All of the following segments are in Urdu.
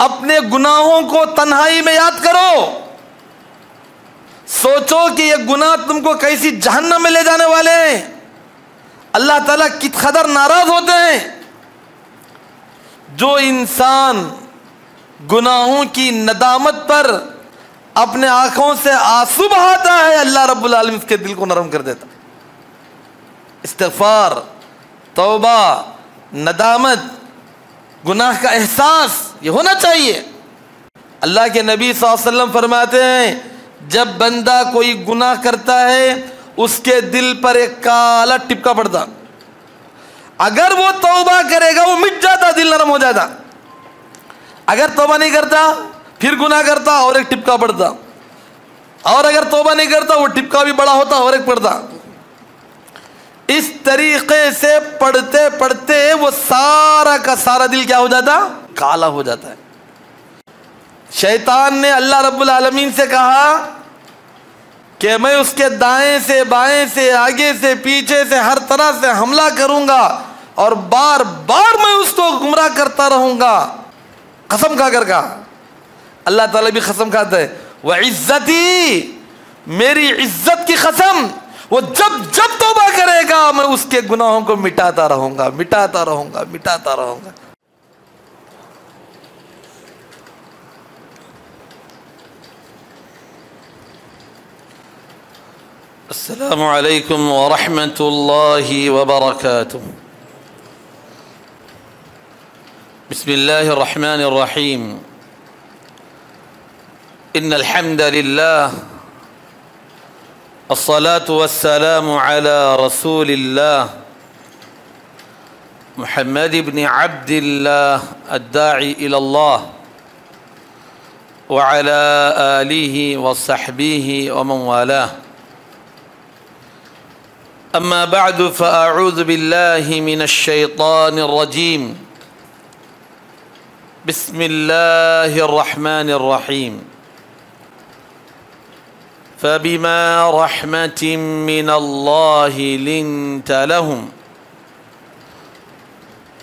اپنے گناہوں کو تنہائی میں یاد کرو، سوچو کہ یہ گناہ تم کو کیسی جہنم میں لے جانے والے ہیں، اللہ تعالیٰ کس قدر ناراض ہوتے ہیں۔ جو انسان گناہوں کی ندامت پر اپنے آنکھوں سے آنسو بہاتا ہے، اللہ رب العالمین اس کے دل کو نرم کر دیتا۔ استغفار، توبہ، ندامت، گناہ کا احساس یہ ہونا چاہیے۔ اللہ کے نبی صلی اللہ علیہ وسلم فرماتے ہیں جب بندہ کوئی گناہ کرتا ہے اس کے دل پر ایک کالا ٹپکا پڑتا، اگر وہ توبہ کرے گا وہ مٹ جاتا، دل نرم ہو جاتا۔ اگر توبہ نہیں کرتا پھر گناہ کرتا اور ایک ٹپکا پڑتا، اور اگر توبہ نہیں کرتا وہ ٹپکا بھی بڑا ہوتا اور ایک پڑتا۔ اس طریقے سے پڑھتے پڑھتے وہ سارا کا سارا دل کیا ہو جاتا؟ کالا ہو جاتا ہے۔ شیطان نے اللہ رب العالمین سے کہا کہ میں اس کے دائیں سے بائیں سے آگے سے پیچھے سے ہر طرح سے حملہ کروں گا اور بار بار میں اس کو گمراہ کرتا رہوں گا۔ قسم کھا کر کہا، اللہ تعالیٰ بھی قسم کھاتا ہے، وَعِزَّتِي، میری عزت کی قسم، وہ جب جب توبہ کرے گا میں اس کے گناہوں کو مٹاتا رہوں گا، مٹاتا رہوں گا، مٹاتا رہوں گا۔ السلام علیکم ورحمۃ اللہ وبرکاتہ۔ بسم اللہ الرحمن الرحیم۔ ان الحمد للہ الصلاة والسلام على رسول اللہ محمد بن عبد اللہ الداعی الى اللہ وعلى آلہ وصحبہ ومن والاه۔ اما بعد فاعوذ باللہ من الشیطان الرجیم۔ بسم اللہ الرحمن الرحیم۔ فبما رحمة من الله لنت لهم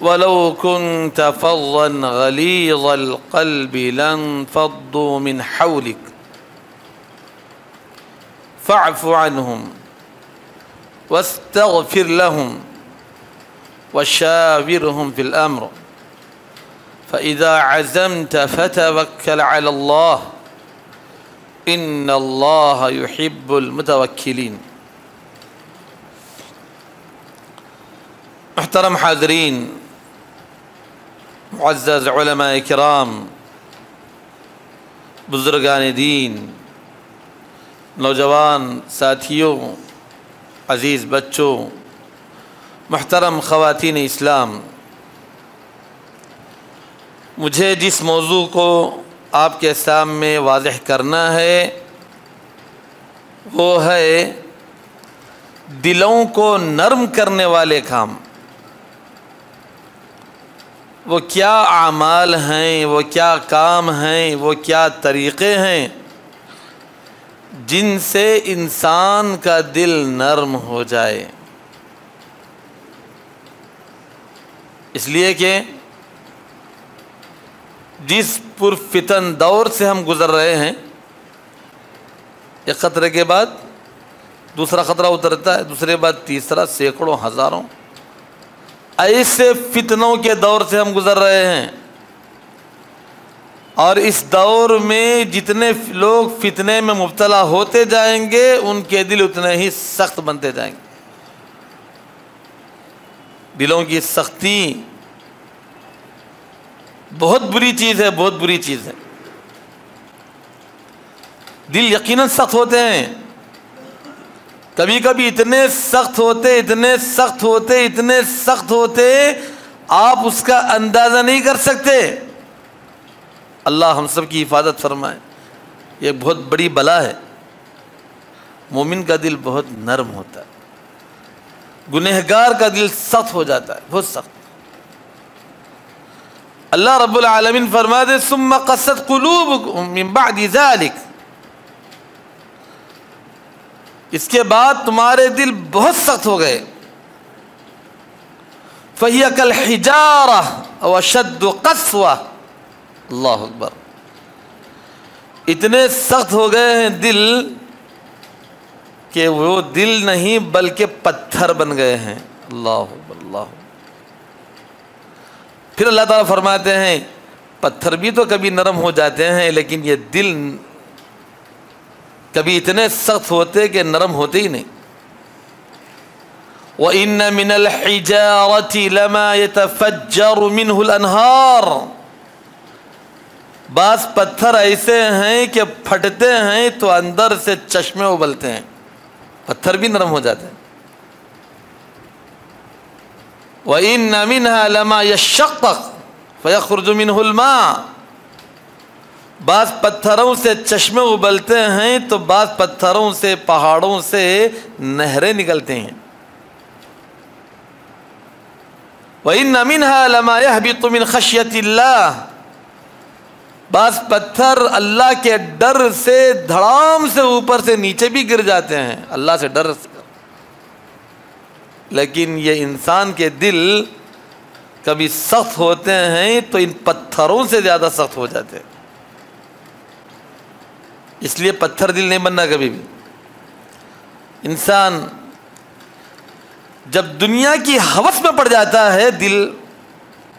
ولو كنت فظا غليظ القلب لانفضوا من حولك فاعف عنهم واستغفر لهم وشاورهم في الأمر فإذا عزمت فتوكل على الله ان اللہ یحب المتوکلین۔ محترم حاضرین، معزز علماء کرام، بزرگان دین، نوجوان ساتھیوں، عزیز بچوں، محترم خواتین اسلام، مجھے جس موضوع کو آپ کے سامنے واضح کرنا ہے وہ ہے دلوں کو نرم کرنے والے کام۔ وہ کیا اعمال ہیں، وہ کیا کام ہیں، وہ کیا طریقے ہیں جن سے انسان کا دل نرم ہو جائے۔ اس لیے کہ جس پرفتن دور سے ہم گزر رہے ہیں، ایک خطرے کے بعد دوسرا خطرہ اترتا ہے، دوسرے بعد تیسرا، سینکڑوں، ہزاروں، ایسے فتنوں کے دور سے ہم گزر رہے ہیں۔ اور اس دور میں جتنے لوگ فتنے میں مبتلا ہوتے جائیں گے ان کے دل اتنے ہی سخت بنتے جائیں گے۔ دلوں کی سختی بہت بری چیز ہے، بہت بری چیز ہے۔ دل یقیناً سخت ہوتے ہیں، کبھی کبھی اتنے سخت ہوتے، اتنے سخت ہوتے، اتنے سخت ہوتے آپ اس کا اندازہ نہیں کر سکتے۔ اللہ ہم سب کی حفاظت فرمائے۔ یہ بہت بڑی بلا ہے۔ مومن کا دل بہت نرم ہوتا ہے، گنہگار کا دل سخت ہو جاتا ہے، بہت سخت۔ اللہ رب العالمین فرماتے ثم قست قلوبکم من بعد ذلک، اس کے بعد تمہارے دل بہت سخت ہو گئے۔ فہی کالحجارہ او اشد قسوہ اللہ اکبر، اتنے سخت ہو گئے ہیں دل کہ وہ دل نہیں بلکہ پتھر بن گئے ہیں۔ اللہ اکبر، اللہ اکبر۔ پھر اللہ تعالیٰ فرماتے ہیں پتھر بھی تو کبھی نرم ہو جاتے ہیں، لیکن یہ دل کبھی اتنے سخت ہوتے کہ نرم ہوتے ہی نہیں۔ وَإِنَّ مِنَ الْحِجَارَةِ لَمَا يَتَفَجَّرُ مِنْهُ الْأَنْهَارُ، بعض پتھر ایسے ہیں کہ پھٹتے ہیں تو اندر سے چشمے ابلتے ہیں، پتھر بھی نرم ہو جاتے ہیں۔ وَإِنَّ مِنْهَا لَمَا يَشَّقَّقُ فَيَخْرُجُ مِنْهُ الْمَاءُ، بعض پتھروں سے چشمے ابلتے ہیں تو بعض پتھروں سے، پہاڑوں سے نہریں نکلتے ہیں۔ وَإِنَّ مِنْهَا لَمَا يَهْبِطُ مِنْ خَشْيَةِ اللَّهِ، بعض پتھر اللہ کے ڈر سے دھڑام سے اوپر سے نیچے بھی گر جاتے ہیں، اللہ سے ڈر سے۔ لیکن یہ انسان کے دل کبھی سخت ہوتے ہیں تو ان پتھروں سے زیادہ سخت ہو جاتے ہیں، اس لیے پتھر دل نہیں بننا کبھی بھی۔ انسان جب دنیا کی ہوس میں پڑ جاتا ہے دل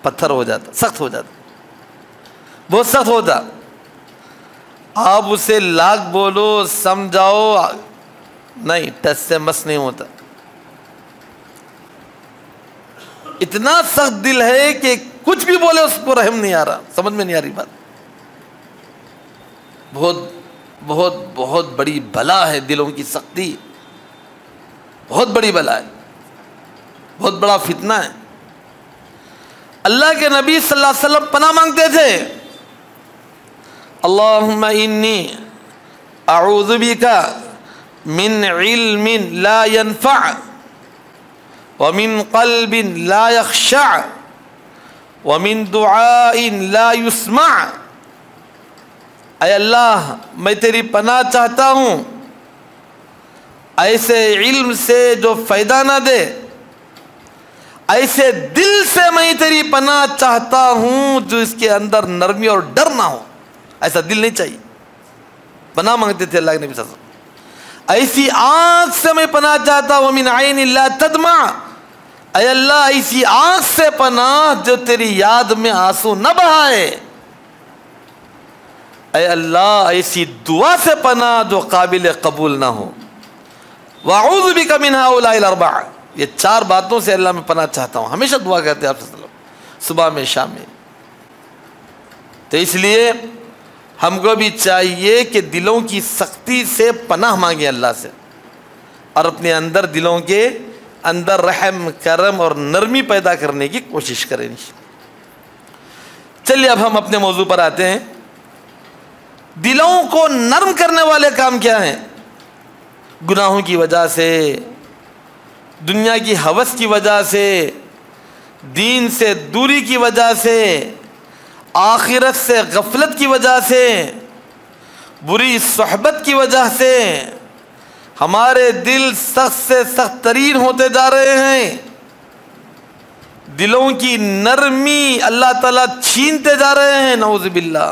پتھر ہو جاتا، سخت ہو جاتا، بہت سخت ہوتا۔ آپ اسے لاکھ بولو سمجھاؤ نہیں، ٹس سے مس نہیں ہوتا۔ اتنا سخت دل ہے کہ کچھ بھی بولے اس کو رحم نہیں آ رہا، سمجھ میں نہیں آ رہی بات۔ بہت بہت بہت بڑی بلا ہے دلوں کی سختی، بہت بڑی بلا ہے، بہت بڑا فتنہ ہے۔ اللہ کے نبی صلی اللہ علیہ وسلم پناہ مانگتے تھے، اللہم انی اعوذ بک من علم لا ينفع ومن قلب لا يخشع ومن دعاء لا يسمع، اے اللہ میں تیری پناہ چاہتا ہوں ایسے علم سے جو فائدہ نہ دے، ایسے دل سے میں تیری پناہ چاہتا ہوں جو اس کے اندر نرمی اور ڈر نہ ہو۔ ایسا دل نہیں چاہیے، پناہ مانگتے تھے اللہ کے نبی صلی اللہ علیہ وسلم۔ ایسی آنکھ سے میں پناہ چاہتا ہوں، وَمِنْ عَيْنٍ لَا تَدْمَعُ، اے اللہ ایسی آنکھ سے پناہ جو تیری یاد میں آنسو نہ بہائے، اے اللہ ایسی دعا سے پناہ جو قابل قبول نہ ہو۔ وَأَعُوذُ بِكَ مِنْ هَؤُلَاءِ الْأَرْبَعِ، یہ چار باتوں سے اللہ میں پناہ چاہتا ہوں، ہمیشہ دعا کرتے ہیں آپ صلی اللہ علیہ وسلم، صبح میں شام میں۔ تو اس لیے ہم کو بھی چاہیے کہ دلوں کی سختی سے پناہ مانگیں اللہ سے، اور اپنے اندر دلوں کے اندر رحم، کرم اور نرمی پیدا کرنے کی کوشش کریں۔ چلیے اب ہم اپنے موضوع پر آتے ہیں۔ دلوں کو نرم کرنے والے کام کیا ہیں؟ گناہوں کی وجہ سے، دنیا کی ہوس کی وجہ سے، دین سے دوری کی وجہ سے، آخرت سے غفلت کی وجہ سے، بری صحبت کی وجہ سے ہمارے دل سخت سے سخت ترین ہوتے جا رہے ہیں، دلوں کی نرمی اللہ تعالیٰ چھینتے جا رہے ہیں، نعوذ باللہ۔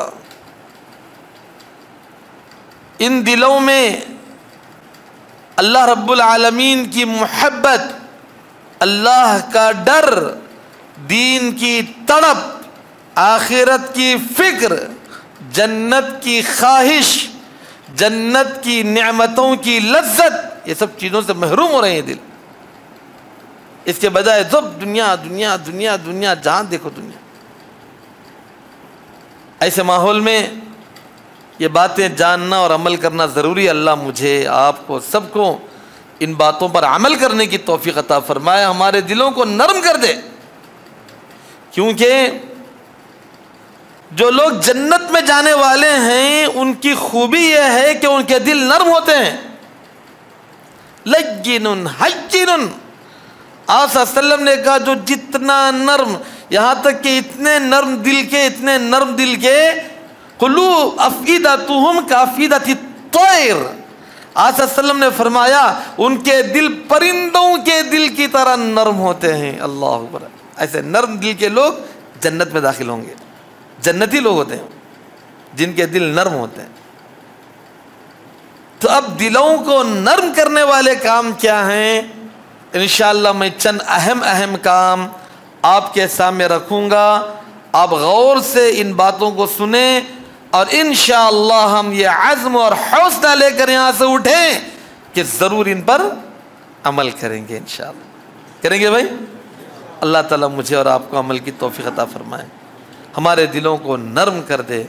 ان دلوں میں اللہ رب العالمین کی محبت، اللہ کا ڈر، دین کی تڑپ، آخرت کی فکر، جنت کی خواہش، جنت کی نعمتوں کی لذت، یہ سب چیزوں سے محروم ہو رہے ہیں دل۔ اس کے بجائے سب دنیا دنیا دنیا دنیا، جہاں دیکھو دنیا۔ ایسے ماحول میں یہ باتیں جاننا اور عمل کرنا ضروری۔ اللہ مجھے، آپ کو، سب کو ان باتوں پر عمل کرنے کی توفیق عطا فرمائے، ہمارے دلوں کو نرم کر دے، کیونکہ جو لوگ جنت میں جانے والے ہیں ان کی خوبی یہ ہے کہ ان کے دل نرم ہوتے ہیں۔ لَجِّنٌ حَجِّنٌ، آپ صلی اللہ علیہ وسلم نے کہا جو جتنا نرم، یہاں تک کہ اتنے نرم دل کے قُلُوبُ أَفْئِدَتُهُمْ كَأَفْئِدَةِ الطَّيْرِ، آپ صلی اللہ علیہ وسلم نے فرمایا ان کے دل پرندوں کے دل کی طرح نرم ہوتے ہیں۔ اللہ اکبر، ایسے نرم دل کے لوگ جنت میں داخل ہوں گے، جنتی لوگ ہوتے ہیں جن کے دل نرم ہوتے ہیں. تو اب دلوں کو نرم کرنے والے کام کیا ہیں؟ انشاءاللہ میں چند اہم کام آپ کے سامنے رکھوں گا. آپ غور سے ان باتوں کو سنیں اور انشاءاللہ ہم یہ عزم اور حوصلہ لے کر یہاں سے اٹھیں کہ ضرور ان پر عمل کریں گے. انشاءاللہ کریں گے بھائی. اللہ تعالیٰ مجھے اور آپ کو عمل کی توفیق عطا فرمائے, ہمارے دلوں کو نرم کر دے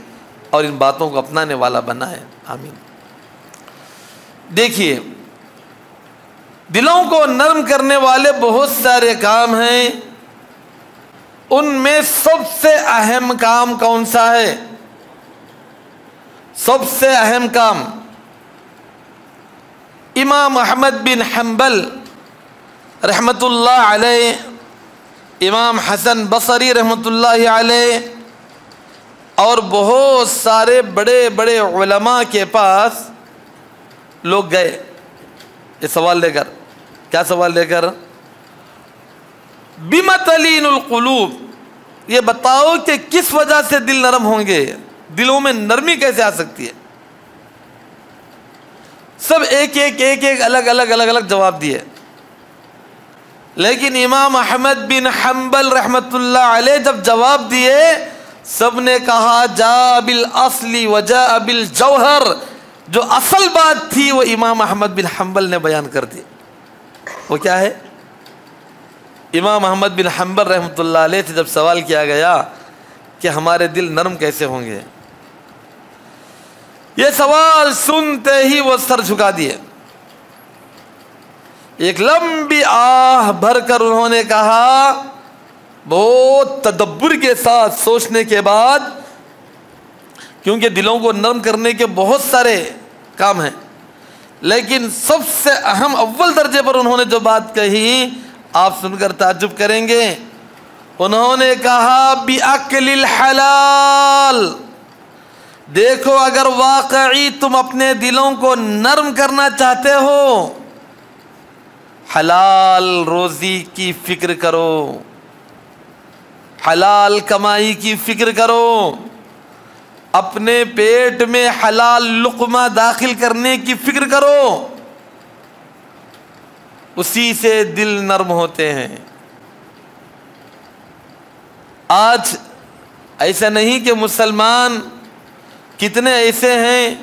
اور ان باتوں کو اپنانے والا بنائے. آمین. دیکھیے, دلوں کو نرم کرنے والے بہت سارے کام ہیں. ان میں سب سے اہم کام کون سا ہے؟ سب سے اہم کام امام احمد بن حنبل رحمت اللہ علیہ, امام حسن بصری رحمت اللہ علیہ اور بہت سارے بڑے بڑے علماء کے پاس لوگ گئے یہ سوال لے کر. کیا سوال لے کر؟ بِمَ تَلِينُ الْقُلُوبِ, یہ بتاؤ کہ کس وجہ سے دل نرم ہوں گے, دلوں میں نرمی کیسے آ سکتی ہے؟ سب ایک الگ جواب دیے, لیکن امام احمد بن حنبل رحمت اللہ علیہ جب جواب دیے سب نے کہا جاء بالاصل وجاء بالجوہر, جو اصل بات تھی وہ امام احمد بن حنبل نے بیان کر دی. وہ کیا ہے؟ امام احمد بن حنبل رحمت اللہ علیہ سے جب سوال کیا گیا کہ ہمارے دل نرم کیسے ہوں گے, یہ سوال سنتے ہی وہ سر جھکا دیے. ایک لمبی آہ بھر کر انہوں نے کہا, بہت تدبر کے ساتھ سوچنے کے بعد, کیونکہ دلوں کو نرم کرنے کے بہت سارے کام ہیں, لیکن سب سے اہم اول درجے پر انہوں نے جو بات کہی آپ سن کر تعجب کریں گے. انہوں نے کہا بِأَكْلِ الْحَلَالِ, دیکھو اگر واقعی تم اپنے دلوں کو نرم کرنا چاہتے ہو, حلال روزی کی فکر کرو, حلال کمائی کی فکر کرو, اپنے پیٹ میں حلال لقمہ داخل کرنے کی فکر کرو, اسی سے دل نرم ہوتے ہیں. آج ایسا نہیں کہ مسلمان کتنے ایسے ہیں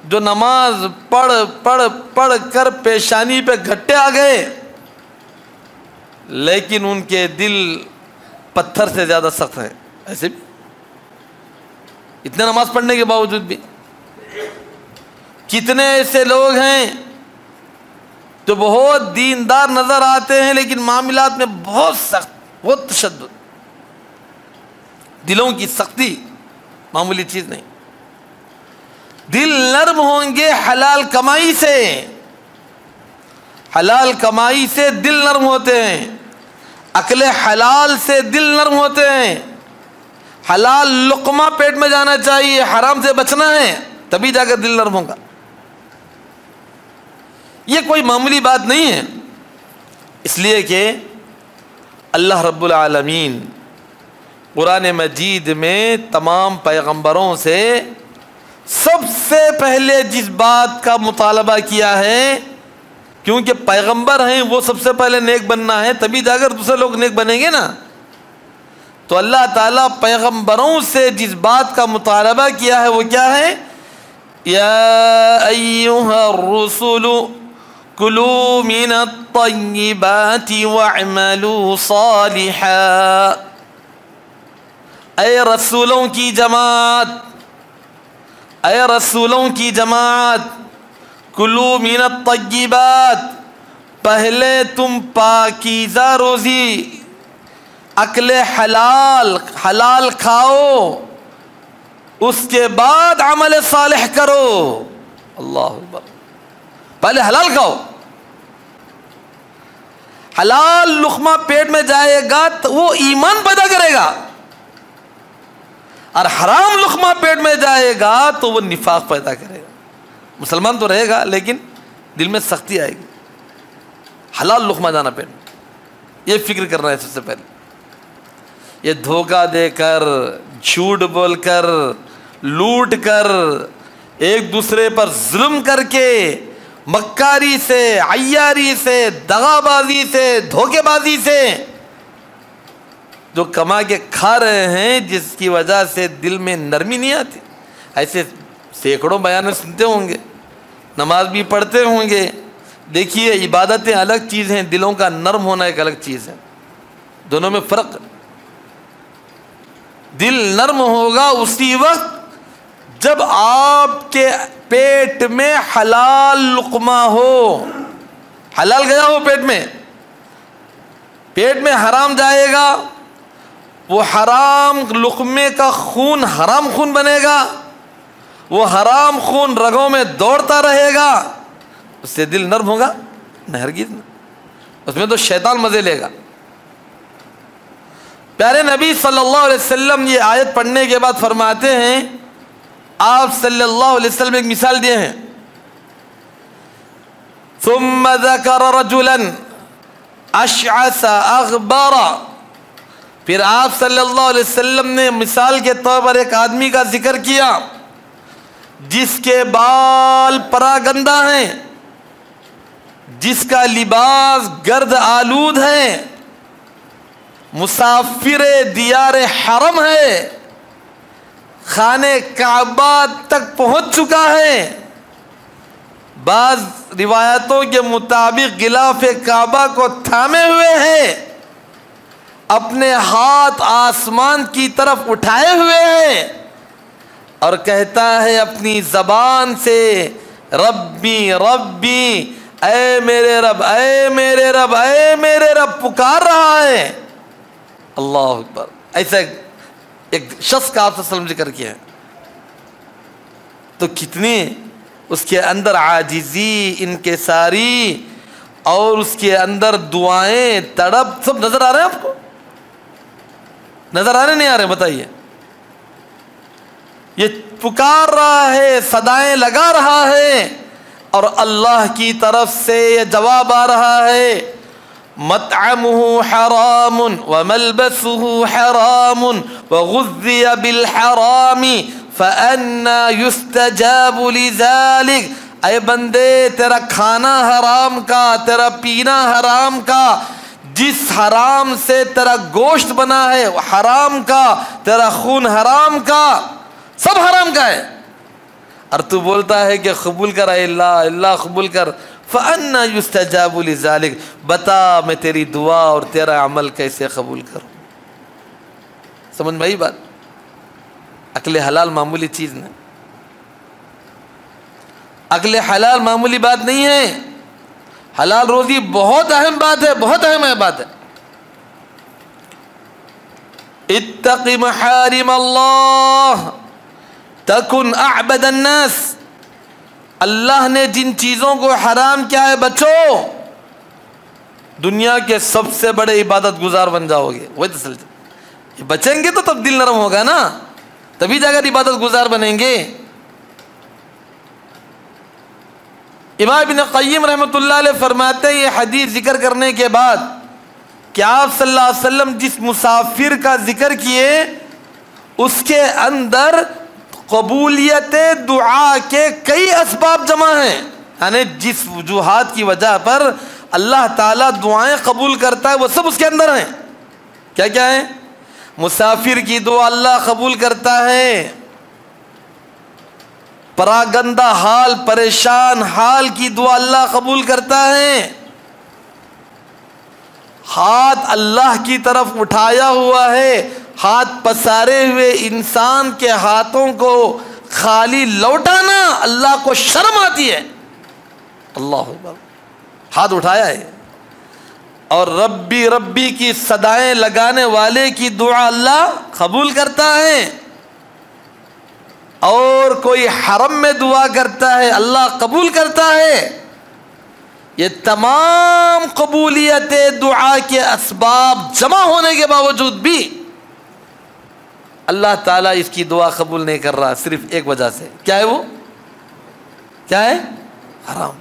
جو نماز پڑھ کر پیشانی پہ گھٹے آ گئے, لیکن ان کے دل پتھر سے زیادہ سخت ہے. ایسے بھی اتنے نماز پڑھنے کے باوجود بھی کتنے ایسے لوگ ہیں جو بہت دیندار نظر آتے ہیں لیکن معاملات میں بہت سخت, بہت تشدد. دلوں کی سختی معمولی چیز نہیں. دل نرم ہوں گے حلال کمائی سے, حلال کمائی سے دل نرم ہوتے ہیں, اکل حلال سے دل نرم ہوتے ہیں. حلال لقمہ پیٹ میں جانا چاہیے, حرام سے بچنا ہے, تبھی جا کر دل نرم ہوگا. یہ کوئی معمولی بات نہیں ہے, اس لیے کہ اللہ رب العالمین قرآن مجید میں تمام پیغمبروں سے سب سے پہلے جس بات کا مطالبہ کیا ہے, کیونکہ پیغمبر ہیں وہ سب سے پہلے نیک بننا ہے, تبھی جا کر دوسرے لوگ نیک بنیں گے نا. تو اللہ تعالیٰ پیغمبروں سے جس بات کا مطالبہ کیا ہے وہ کیا ہے؟ یا ایھا الرسل کلوا من الطیبات واعملوا صالحا, اے رسولوں کی جماعت, اے رسولوں کی جماعت, کلوا من الطیبات, پہلے تم پاکیزہ روزی اکل حلال, حلال کھاؤ, اس کے بعد عمل صالح کرو. اللہ اکبر. پہلے حلال کھاؤ, حلال لقمہ پیٹ میں جائے گا تو وہ ایمان پیدا کرے گا, اور حرام لقمہ پیٹ میں جائے گا تو وہ نفاق پیدا کرے گا. مسلمان تو رہے گا لیکن دل میں سختی آئے گی. حلال لقمہ جانا پیٹ میں, یہ فکر کرنا ہے سب سے پہلے. یہ دھوکہ دے کر، جھوٹ بول کر، لوٹ کر، ایک دوسرے پر ظلم کر کے، مکاری سے، عیاری سے، دغا بازی سے، دھوکے بازی سے جو کما کے کھا رہے ہیں، جس کی وجہ سے دل میں نرمی نہیں آتی. ایسے سینکڑوں بیان سنتے ہوں گے، نماز بھی پڑھتے ہوں گے. دیکھیے عبادتیں الگ چیز ہیں، دلوں کا نرم ہونا ایک الگ چیز ہے، دونوں میں فرق. دل نرم ہوگا اسی وقت جب آپ کے پیٹ میں حلال لقمہ ہو، حلال گیا ہو پیٹ میں. پیٹ میں حرام جائے گا، وہ حرام لقمے کا خون حرام خون بنے گا، وہ حرام خون رگوں میں دوڑتا رہے گا. اس سے دل نرم ہوگا؟ نہیں، ہرگز نہیں. اس میں تو شیطان مزے لے گا. پیارے نبی صلی اللہ علیہ وسلم یہ آیت پڑھنے کے بعد فرماتے ہیں، آپ صلی اللہ علیہ وسلم ایک مثال دیے ہیں. ثم ذکر رجلا اشعث اغبر، پھر آپ صلی اللہ علیہ وسلم نے مثال کے طور پر ایک آدمی کا ذکر کیا جس کے بال پراگندہ ہیں، جس کا لباس گرد آلود ہے، مسافر دیار حرم ہے، خانے کعبہ تک پہنچ چکا ہے. بعض روایتوں کے مطابق غلاف کعبہ کو تھامے ہوئے ہے، اپنے ہاتھ آسمان کی طرف اٹھائے ہوئے ہیں، اور کہتا ہے اپنی زبان سے، ربی ربی، اے میرے رب، اے میرے رب، اے میرے رب، پکار رہا ہے. اللہ اکبر. ایسا ایک شخص کا آپ صلی اللہ علیہ وسلم ذکر کیا ہے. تو کتنی اس کے اندر عاجزی، انکساری، اور اس کے اندر دعائیں، تڑپ، سب نظر آ رہے ہیں آپ کو؟ نظر آ رہے نہیں آ رہے؟ بتائیے. یہ پکار رہا ہے، صدائیں لگا رہا ہے، اور اللہ کی طرف سے یہ جواب آ رہا ہے، مطعمه حرام وملبسه حرام وغذي بالحرام فأنا يستجاب لذلك. اے بندے، تیرا کھانا حرام کا، تیرا پینا حرام کا، جس حرام سے تیرا گوشت بنا ہے حرام کا، تیرا خون حرام کا، سب حرام کا ہے، اور تو بولتا ہے کہ قبول کر، اے اللہ، اللہ قبول کر. فَأَنَّا يُسْتَجَابُ لِذَلِكَ، بتا میں تیری دعا اور تیرا عمل کیسے قبول کروں. سمجھ میں آئی بات؟ عقل حلال معمولی چیز نہیں، عقل حلال معمولی بات نہیں ہے. حلال روزی بہت اہم بات ہے، بہت اہم بات ہے. اتق محارم اللہ تکن اعبد الناس. اللہ نے جن چیزوں کو حرام کیا ہے، بچو، دنیا کے سب سے بڑے عبادت گزار بن جاؤ گے. وہی تو بچیں گے تو تب دل نرم ہوگا نا، تبھی جا کر عبادت گزار بنیں گے. امام ابن قیم رحمۃ اللہ علیہ فرماتے ہیں یہ حدیث ذکر کرنے کے بعد کہ آپ صلی اللہ علیہ وسلم جس مسافر کا ذکر کیے اس کے اندر قبولیت دعا کے کئی اسباب جمع ہیں. یعنی جس وجوہات کی وجہ پر اللہ تعالیٰ دعائیں قبول کرتا ہے وہ سب اس کے اندر ہیں. کیا کیا ہیں؟ مسافر کی دعا اللہ قبول کرتا ہے، پراگندہ حال، پریشان حال کی دعا اللہ قبول کرتا ہے، ہاتھ اللہ کی طرف اٹھایا ہوا ہے، ہاتھ پسارے ہوئے انسان کے ہاتھوں کو خالی لوٹانا اللہ کو شرم آتی ہے. اللہ اکبر، ہاتھ اٹھایا ہے، اور ربی ربی کی صدائیں لگانے والے کی دعا اللہ قبول کرتا ہے. اور کوئی حرم میں دعا کرتا ہے اللہ قبول کرتا ہے. یہ تمام قبولیت دعا کے اسباب جمع ہونے کے باوجود بھی اللہ تعالیٰ اس کی دعا قبول نہیں کر رہا، صرف ایک وجہ سے. کیا ہے وہ؟ کیا ہے؟ حرام.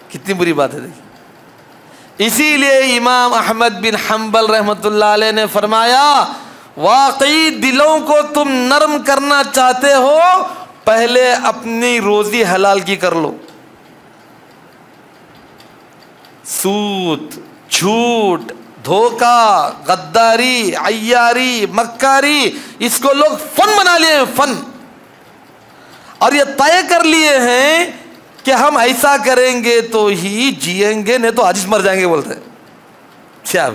کتنی بری بات ہے. دیکھیے اسی لیے امام احمد بن حنبل رحمۃ اللہ علیہ نے فرمایا واقعی دلوں کو تم نرم کرنا چاہتے ہو پہلے اپنی روزی حلال کی کر لو. سود، جھوٹ، دھوکہ، غداری، عیاری، مکاری، اس کو لوگ فن بنا لیے ہیں، فن. اور یہ طے کر لیے ہیں کہ ہم ایسا کریں گے تو ہی جئیں گے، نہیں تو آج مر جائیں گے بولتے ہیں. کیا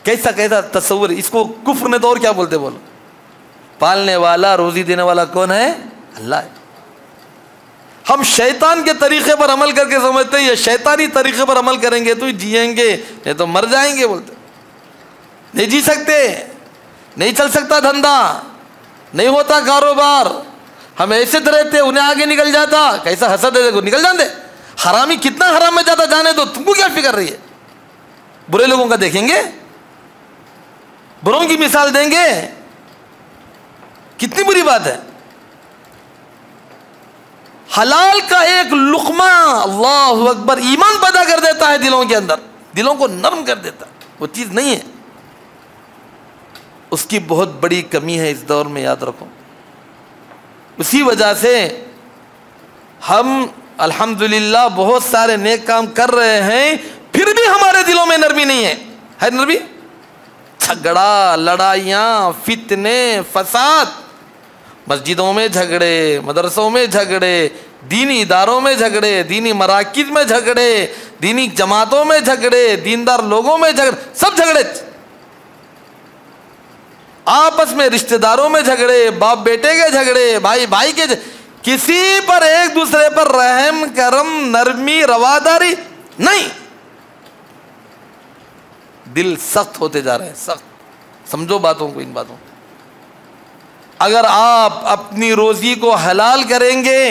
کیسا کیسا تصور. اس کو کفر نے تو اور کیا بولتے بولو. پالنے والا، روزی دینے والا کون ہے؟ اللہ ہے. ہم شیطان کے طریقے پر عمل کر کے سمجھتے ہیں یہ شیطانی طریقے پر عمل کریں گے تو جئیں گے، نہیں تو مر جائیں گے بولتے. نہیں جی سکتے، نہیں چل سکتا دھندا، نہیں ہوتا کاروبار. ہم ایسے تو رہتے انہیں آگے نکل جاتا. کیسا حسد ہے، نکل جاندے. حرامی کتنا حرام میں جاتا جانے دو، تم کو کیا فکر رہی ہے. برے لوگوں کا دیکھیں گے، بروں کی مثال دیں گے، کتنی بری بات ہے. حلال کا ایک لقمہ اللہ اکبر ایمان پیدا کر دیتا ہے دلوں کے اندر، دلوں کو نرم کر دیتا. وہ چیز نہیں ہے، اس کی بہت بڑی کمی ہے اس دور میں، یاد رکھو. اسی وجہ سے ہم الحمدللہ بہت سارے نیک کام کر رہے ہیں، پھر بھی ہمارے دلوں میں نرمی نہیں ہے. ہے نرمی؟ جھگڑا، لڑائیاں، فتنے، فساد، مسجدوں میں جھگڑے، مدرسوں میں جھگڑے، دینی اداروں میں جھگڑے، دینی مراکز میں جھگڑے، دینی جماعتوں میں جھگڑے، دیندار لوگوں میں جھگڑے، سب جھگڑے. آپس میں رشتہ داروں میں جھگڑے، باپ بیٹے کے جھگڑے، بھائی بھائی کے کسی پر ایک دوسرے پر رحم کرم نرمی رواداری نہیں. دل سخت ہوتے جا رہے ہیں، سخت. سمجھو باتوں کو، ان باتوں کو. اگر آپ اپنی روزی کو حلال کریں گے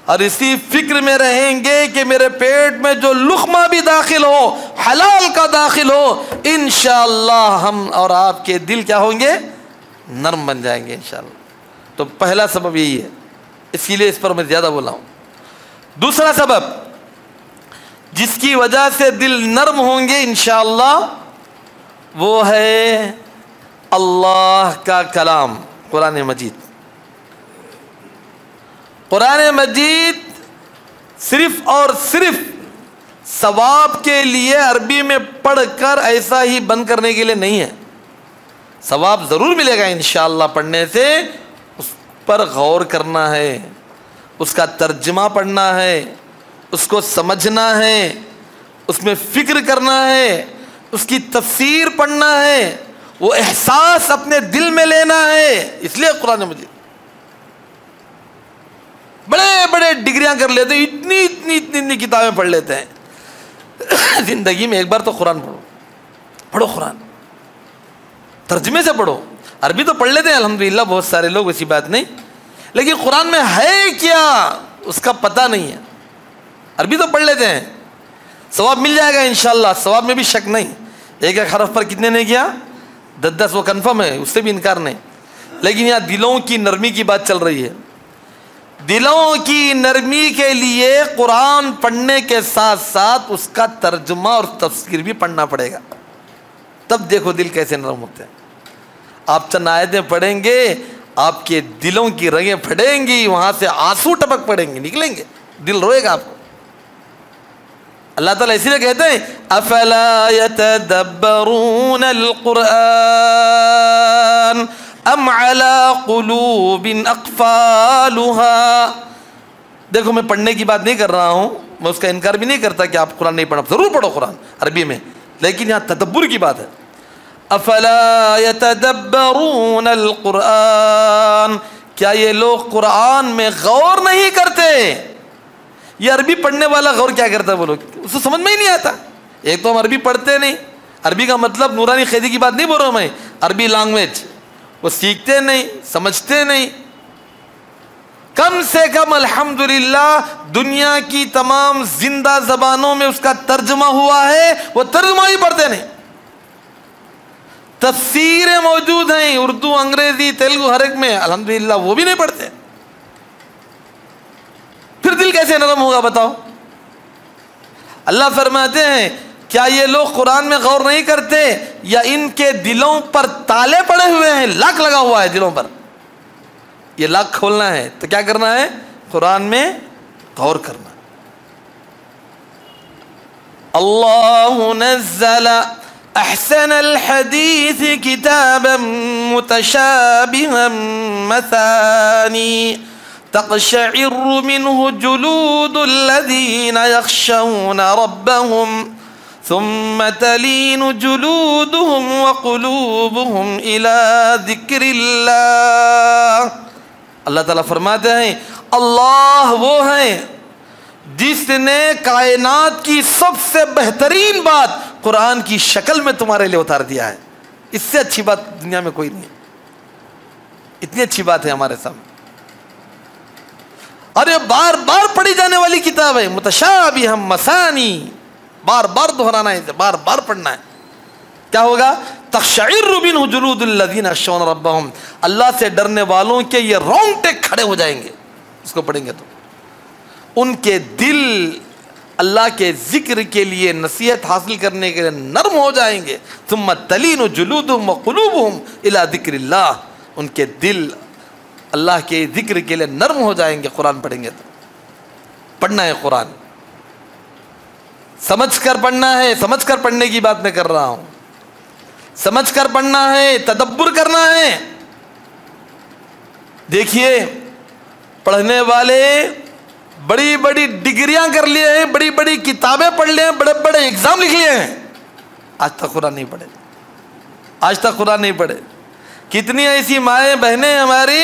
اور اسی فکر میں رہیں گے کہ میرے پیٹ میں جو لقمہ بھی داخل ہو حلال کا داخل ہو، انشاءاللہ ہم اور آپ کے دل کیا ہوں گے؟ نرم بن جائیں گے انشاءاللہ. تو پہلا سبب یہی ہے، اسی لیے اس پر میں زیادہ بولا ہوں. دوسرا سبب جس کی وجہ سے دل نرم ہوں گے انشاءاللہ وہ ہے اللہ کا کلام، قرآن مجید. قرآن مجید صرف اور صرف ثواب کے لیے عربی میں پڑھ کر ایسا ہی بند کرنے کے لیے نہیں ہے. ثواب ضرور ملے گا انشاءاللہ پڑھنے سے، اس پر غور کرنا ہے، اس کا ترجمہ پڑھنا ہے، اس کو سمجھنا ہے، اس میں فکر کرنا ہے، اس کی تفسیر پڑھنا ہے، وہ احساس اپنے دل میں لینا ہے. اس لیے قرآن مجید بڑے بڑے ڈگریاں کر لیتے ہیں، اتنی کتابیں پڑھ لیتے ہیں. زندگی میں ایک بار تو قرآن پڑھو قرآن ترجمے سے پڑھو. عربی تو پڑھ لیتے ہیں الحمدللہ بہت سارے لوگ، ایسی بات نہیں، لیکن قرآن میں ہے کیا اس کا پتہ نہیں ہے. عربی تو پڑھ لیتے ہیں، ثواب مل جائے گا انشاءاللہ، ثواب میں بھی شک نہیں. ایک ایک حرف پر کتنے نے کیا؟ 10 وہ کنفرم ہے، اس سے بھی انکار نہیں. لیکن یہاں دلوں کی نرمی کی بات چل رہی ہے. دلوں کی نرمی کے لیے قرآن پڑھنے کے ساتھ ساتھ اس کا ترجمہ اور تفسیر بھی پڑھنا پڑے گا. تب دیکھو دل کیسے نرم ہوتے ہیں. آپ چند آیتیں پڑھیں گے، آپ کے دلوں کی رگیں پھٹیں گی، وہاں سے آنسو ٹپک پڑیں گے، نکلیں گے، دل روئے گا آپ کو. اللہ تعالیٰ اسی لیے کہتے ہیں افلا يتدبرون القرآن ام على قلوب اقفالها. دیکھو میں پڑھنے کی بات نہیں کر رہا ہوں، میں اس کا انکار بھی نہیں کرتا کہ آپ قرآن نہیں پڑھو، ضرور پڑھو قرآن عربی میں، لیکن یہاں تدبر کی بات ہے. افلا يتدبرون القرآن، کیا یہ لوگ قرآن میں غور نہیں کرتے؟ یہ عربی پڑھنے والا غور کیا کرتا ہے بولو، اس کو سمجھ میں ہی نہیں آتا. ایک تو ہم عربی پڑھتے نہیں، عربی کا مطلب نورانی قیدی کی بات نہیں بول رہا ہوں میں، عربی لینگویج وہ سیکھتے نہیں، سمجھتے نہیں. کم سے کم الحمدللہ دنیا کی تمام زندہ زبانوں میں اس کا ترجمہ ہوا ہے، وہ ترجمہ ہی پڑھتے نہیں. تفسیریں موجود ہیں اردو، انگریزی، تیلگو، ہر ایک میں، الحمدللہ وہ بھی نہیں پڑھتے. پھر دل کیسے نرم ہوگا بتاؤ؟ اللہ فرماتے ہیں کیا یہ لوگ قرآن میں غور نہیں کرتے یا ان کے دلوں پر تالے پڑے ہوئے ہیں؟ لاک لگا ہوا ہے دلوں پر، یہ لاک کھولنا ہے تو کیا کرنا ہے؟ قرآن میں غور کرنا۔ اللہ نزل احسن الحدیث کتابا متشابہا مثانی تقشعر منه جلود الذین یخشون ربهم ثم تلین جلودهم وقلوبهم الى ذکر اللہ۔ اللہ تعالیٰ فرماتے ہیں اللہ وہ ہیں جس نے کائنات کی سب سے بہترین بات قرآن کی شکل میں تمہارے لیے اتار دیا ہے۔ اس سے اچھی بات دنیا میں کوئی نہیں ہے، اتنی اچھی بات ہے ہمارے سامنے، اور یہ بار بار پڑھی جانے والی کتاب ہے، متشابہ مثانی، بار بار دہرانا ہے، بار بار پڑھنا ہے۔ کیا ہوگا؟ تقشعر منہ جلود الذین یخشون ربہم، اللہ سے ڈرنے والوں کے یہ رونگٹے کھڑے ہو جائیں گے اس کو پڑھیں گے تو، ان کے دل اللہ کے ذکر کے لیے نصیحت حاصل کرنے کے لیے نرم ہو جائیں گے۔ ثم تلین جلودہم وقلوبہم الی ذکر اللہ، ان کے دل اللہ کے ذکر کے لیے نرم ہو جائیں گے قرآن پڑھیں گے تو۔ پڑھنا ہے قرآن، سمجھ کر پڑھنا ہے، سمجھ کر پڑھنے کی بات میں کر رہا ہوں، سمجھ کر پڑھنا ہے، تدبر کرنا ہے۔ دیکھیے پڑھنے والے بڑی بڑی ڈگریاں کر لیے ہیں، بڑی بڑی کتابیں پڑھ لیے ہیں، بڑے بڑے ایگزام لکھ لیے ہیں، آج تک قرآن نہیں پڑھے، آج تک قرآن نہیں پڑھے۔ کتنی ایسی مائیں بہنیں ہماری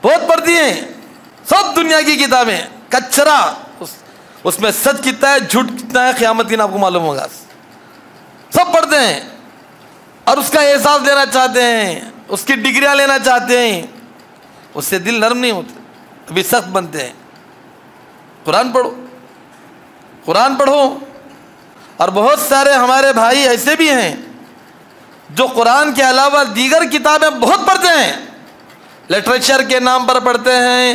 بہت پڑھتی ہیں سب دنیا کی کتابیں، کچرا، اس میں سچ کتنا ہے جھوٹ کتنا ہے قیامت کی آپ کو معلوم ہوگا، سب پڑھتے ہیں اور اس کا احساس لینا چاہتے ہیں، اس کی ڈگریاں لینا چاہتے ہیں، اس سے دل نرم نہیں ہوتے، ابھی سخت بنتے ہیں۔ قرآن پڑھو، قرآن پڑھو۔ اور بہت سارے ہمارے بھائی ایسے بھی ہیں جو قرآن کے علاوہ دیگر کتابیں بہت پڑھتے ہیں، لٹریچر کے نام پر پڑھتے ہیں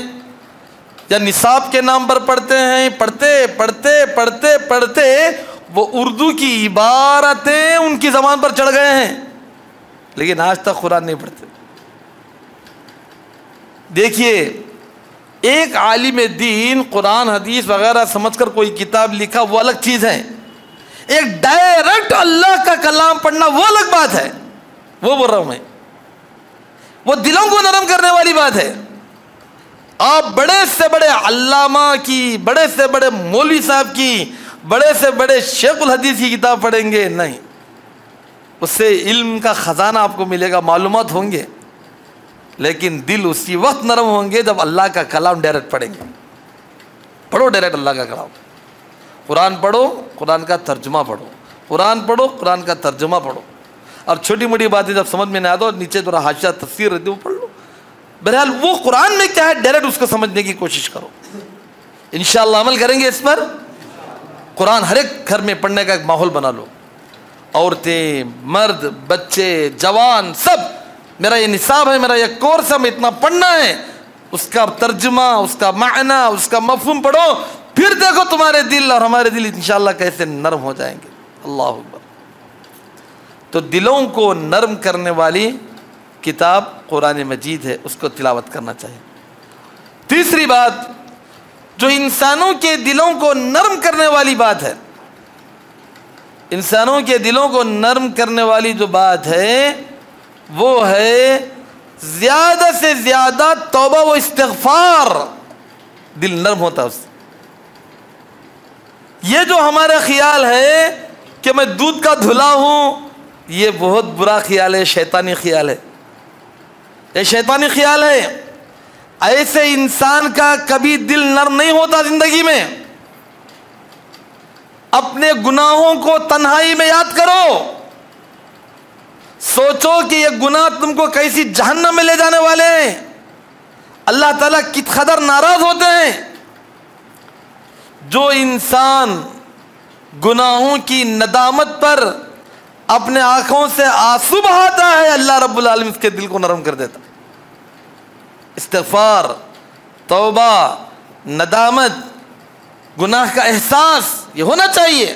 یا نصاب کے نام پر پڑھتے ہیں، پڑھتے پڑھتے پڑھتے پڑھتے وہ اردو کی عبارتیں ان کی زبان پر چڑھ گئے ہیں، لیکن آج تک قرآن نہیں پڑھتے۔ دیکھیے ایک عالم دین قرآن حدیث وغیرہ سمجھ کر کوئی کتاب لکھا وہ الگ چیز ہے، ایک ڈائریکٹ اللہ کا کلام پڑھنا وہ الگ بات ہے، وہ بول رہا ہوں میں، وہ دلوں کو نرم کرنے والی بات ہے۔ آپ بڑے سے بڑے علامہ کی، بڑے سے بڑے مولوی صاحب کی، بڑے سے بڑے شیخ الحدیث کی کتاب پڑھیں گے نہیں، اس سے علم کا خزانہ آپ کو ملے گا، معلومات ہوں گے، لیکن دل اسی وقت نرم ہوں گے جب اللہ کا کلام ڈائریکٹ پڑھیں گے۔ پڑھو ڈائریکٹ اللہ کا کلام، قرآن پڑھو، قرآن کا ترجمہ پڑھو، قرآن پڑھو، قرآن کا ترجمہ پڑھو، اور چھوٹی موٹی باتیں جب سمجھ میں نہ آ دو نیچے تھوڑا حاشیہ تفسیر رہتی ہے وہ پڑھ لو۔ بہرحال وہ قرآن میں کیا ہے ڈائریکٹ اس کو سمجھنے کی کوشش کرو، انشاءاللہ عمل کریں گے اس پر۔ قرآن ہر ایک گھر میں پڑھنے کا ایک ماحول بنا لو، عورتیں، مرد، بچے، جوان، سب، میرا یہ نصاب ہے، میرا یہ کورس ہے، میں اتنا پڑھنا ہے، اس کا ترجمہ، اس کا معنی، اس کا مفہوم پڑھو، پھر دیکھو تمہارے دل اور ہمارے دل انشاءاللہ کیسے نرم ہو جائیں گے۔ اللہ اکبر۔ تو دلوں کو نرم کرنے والی کتاب قرآن مجید ہے، اس کو تلاوت کرنا چاہیے۔ تیسری بات جو انسانوں کے دلوں کو نرم کرنے والی بات ہے، انسانوں کے دلوں کو نرم کرنے والی جو بات ہے وہ ہے زیادہ سے زیادہ توبہ و استغفار، دل نرم ہوتا ہے اس سے۔ یہ جو ہمارا خیال ہے کہ میں دودھ کا دھلا ہوں، یہ بہت برا خیال ہے، شیطانی خیال ہے، یہ شیطانی خیال ہے۔ ایسے انسان کا کبھی دل نرم نہیں ہوتا زندگی میں۔ اپنے گناہوں کو تنہائی میں یاد کرو، سوچو کہ یہ گناہ تم کو کیسی جہنم میں لے جانے والے ہیں، اللہ تعالیٰ کت قدر ناراض ہوتے ہیں۔ جو انسان گناہوں کی ندامت پر اپنے آنکھوں سے آنسو بہاتا ہے، اللہ رب العالمین اس کے دل کو نرم کر دیتا۔ استغفار، توبہ، ندامت، گناہ کا احساس یہ ہونا چاہیے.